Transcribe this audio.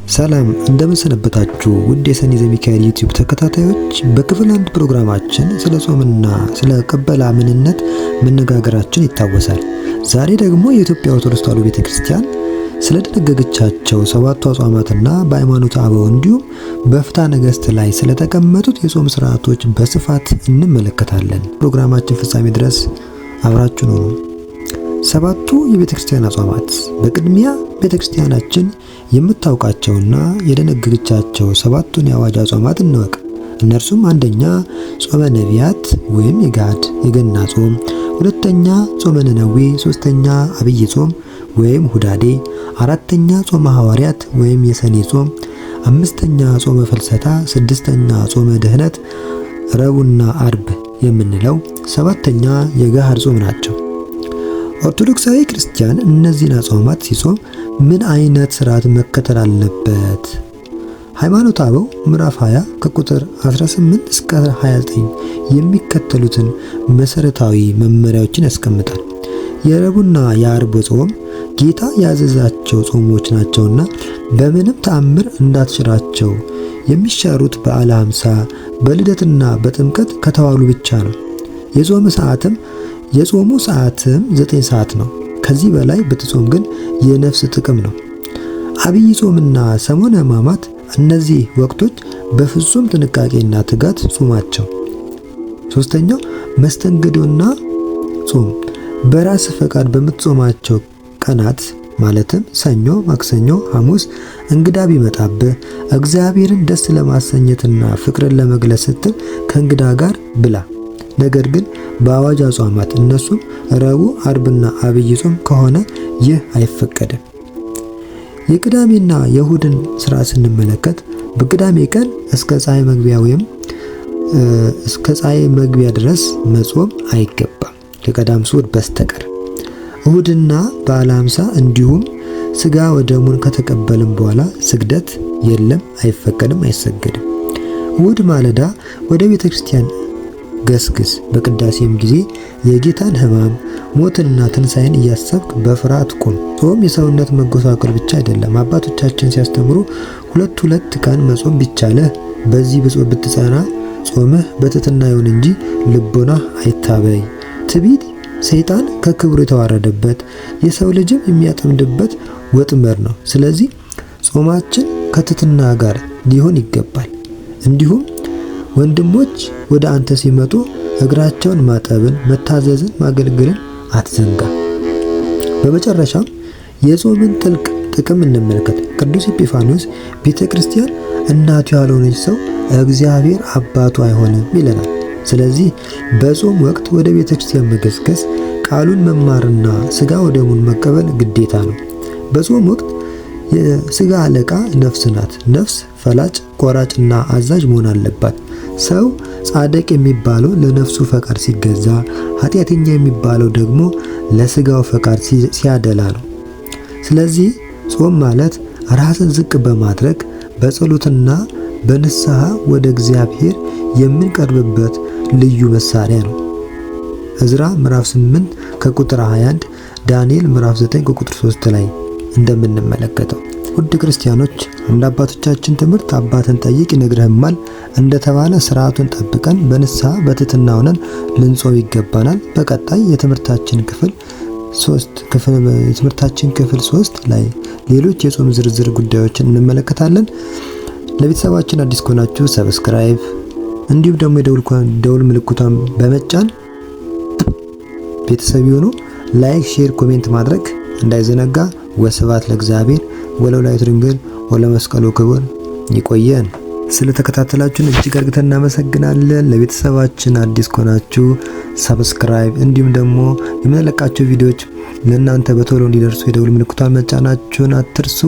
ሰላም እንደምን ሰነበታችሁ ውድ የሰኒ ዘሚካኤል ዩቲዩብ ተከታታዮች። በክፍል 1 ፕሮግራማችን ስለ ጾምና ስለ ቅበላ ምንነት መነጋገራችን ይታወሳል። ዛሬ ደግሞ የኢትዮጵያ ኦርቶዶክስ ተዋሕዶ ቤተክርስቲያን ስለደነገገቻቸው 7 አጽዋማትና በሃይማኖተ አበው እንዲሁም በፍትሐ ነገሥት ላይ ስለተቀመጡት የጾም ስርዓቶች በስፋት እንመለከታለን። ፕሮግራማችን ፍጻሜ ድረስ አብራችሁን ሁኑ። 7ቱ የቤተክርስቲያን አጽዋማት። በቅድሚያ ቤተክርስቲያናችን የምታውቃቸውና የደነገገቻቸው 7ቱን የአዋጅ አጽዋማት እንወቅ። እነርሱም አንደኛ ጾመ ነቢያት ወይም የጋድ የገና ጾም፣ ሁለተኛ ጾመ ነነዌ፣ ሶስተኛ አብይ ጾም ወይም ሁዳዴ፣ አራተኛ ጾመ ሐዋርያት ወይም የሰኔ ጾም፣ አምስተኛ ጾመ ፍልሰታ፣ ስድስተኛ ጾመ ድህነት ረቡዕና አርብ የምንለው፣ ሰባተኛ የገሃድ ጾም ናቸው። ኦርቶዶክሳዊ ክርስቲያን እነዚህን አጽዋማት ሲጾም ምን አይነት ስርዓት መከተል አለበት? ሃይማኖተ አበው ምዕራፍ 20 ከቁጥር 18 እስከ 29 የሚከተሉትን መሰረታዊ መመሪያዎችን ያስቀምጣል። የረቡዕና የአርብ ጾም ጌታ ያዘዛቸው ጾሞች ናቸውና በምንም ተአምር እንዳትሽራቸው። የሚሻሩት በዓለ ሃምሳ በልደትና በጥምቀት ከተዋሉ ብቻ ነው። የጾሙ ሰዓትም 9 ሰዓት ነው። ከዚህ በላይ ብትጾም ግን የነፍስ ጥቅም ነው። አብይ ጾምና ሰሞነ ሕማማት፣ እነዚህ ወቅቶች በፍጹም ጥንቃቄና ትጋት ጾማቸው። ሶስተኛው መስተንግዶና ጾም በራስ ፈቃድ በምትጾማቸው ቀናት ማለትም ሰኞ፣ ማክሰኞ፣ ሐሙስ እንግዳ ቢመጣብህ እግዚአብሔርን ደስ ለማሰኘትና ፍቅርን ለመግለጽ ስትል ከእንግዳ ጋር ብላ። ነገር ግን በአዋጅ አጽዋማት እነሱም ረቡዕ፣ አርብና አብይ ጾም ከሆነ ይህ አይፈቀድም። የቅዳሜና የእሁድን ስራ ስንመለከት በቅዳሜ ቀን እስከ ፀሐይ መግቢያ ወይም እስከ ፀሐይ መግቢያ ድረስ መጾም አይገባም ከቀዳም ስዑር በስተቀር። እሁድና በዓለ ሃምሳ እንዲሁም ስጋ ወደሙን ከተቀበልን በኋላ ስግደት የለም፣ አይፈቀድም፣ አይሰገድም። እሁድ ማለዳ ወደ ቤተክርስቲያን ገስግስ። በቅዳሴም ጊዜ የጌታን ሕማም ሞትንና ትንሣኤን እያሰብክ በፍርሃት ቁም። ጾም የሰውነት መጎሳቆል ብቻ አይደለም። አባቶቻችን ሲያስተምሩ 2 ቀን መጾም ቢቻልህ በዚህ ብትጸና ጾምህ በትሕትና ይሁን እንጂ ልቦናህ አይታበይ። ትዕቢት ሰይጣን ከክብሩ የተዋረደበት የሰው ልጅም የሚያጠምድበት ወጥመድ ነው። ስለዚህ ጾማችን ከትሕትና ጋር ሊሆን ይገባል። እንዲሁም ወንድሞች ወደ አንተ ሲመጡ እግራቸውን ማጠብን፣ መታዘዝን፣ ማገልገልን አትዘንጋ። በመጨረሻም የጾምን ጥልቅ ጥቅም እንመልከት። ቅዱስ ኤጲፋንዮስ ቤተክርስቲያን እናቱ ያልሆነች ሰው እግዚአብሔር አባቱ አይሆንም ይለናል። ስለዚህ በጾም ወቅት ወደ ቤተክርስቲያን መገስገስ፣ ቃሉን መማርና ስጋ ወደሙን መቀበል ግዴታ ነው። በጾም ወቅት የስጋ አለቃ ነፍስ ናት። ነፍስ ፈላጭ ቆራጭና አዛዥ መሆን አለባት። ሰው ጻድቅ የሚባለው ለነፍሱ ፈቃድ ሲገዛ፣ ኃጢአተኛ የሚባለው ደግሞ ለስጋው ፈቃድ ሲያደላ ነው። ስለዚህ ጾም ማለት ራስን ዝቅ በማድረግ በጸሎትና በንስሐ ወደ እግዚአብሔር የምንቀርብበት ልዩ መሳሪያ ነው። ዕዝራ ምዕራፍ 8 ከቁጥር 21፣ ዳንኤል ምዕራፍ 9 ከቁጥር 3 ላይ እንደምንመለከተው። ውድ ክርስቲያኖች እንደ አባቶቻችን ትምህርት አባትን ጠይቅ ይነግርህማል እንደተባለ ስርዓቱን ጠብቀን በንስሐ በትሕትና ሆነን ልንጾም ይገባናል። በቀጣይ የትምህርታችን ክፍል 3 ላይ ሌሎች የጾም ዝርዝር ጉዳዮችን እንመለከታለን። ለቤተሰባችን አዲስ ከሆናችሁ ሰብስክራይብ እንዲሁም ደግሞ የደውል ምልክቷን በመጫን ቤተሰብ ይሁኑ። ላይክ፣ ሼር፣ ኮሜንት ማድረግ እንዳይዘነጋ። ወስብሐት ለእግዚአብሔር ወለወላዲቱ ድንግል ወለመስቀሉ ክቡር። ይቆየን። ስለተከታተላችሁን እጅግ አድርገን እናመሰግናለን። ለቤተሰባችን አዲስ ከሆናችሁ ሰብስክራይብ እንዲሁም ደግሞ የምንለቃቸው ቪዲዮዎች ለእናንተ በቶሎ እንዲደርሱ የደውል ምልክቷን መጫናችሁን አትርሱ።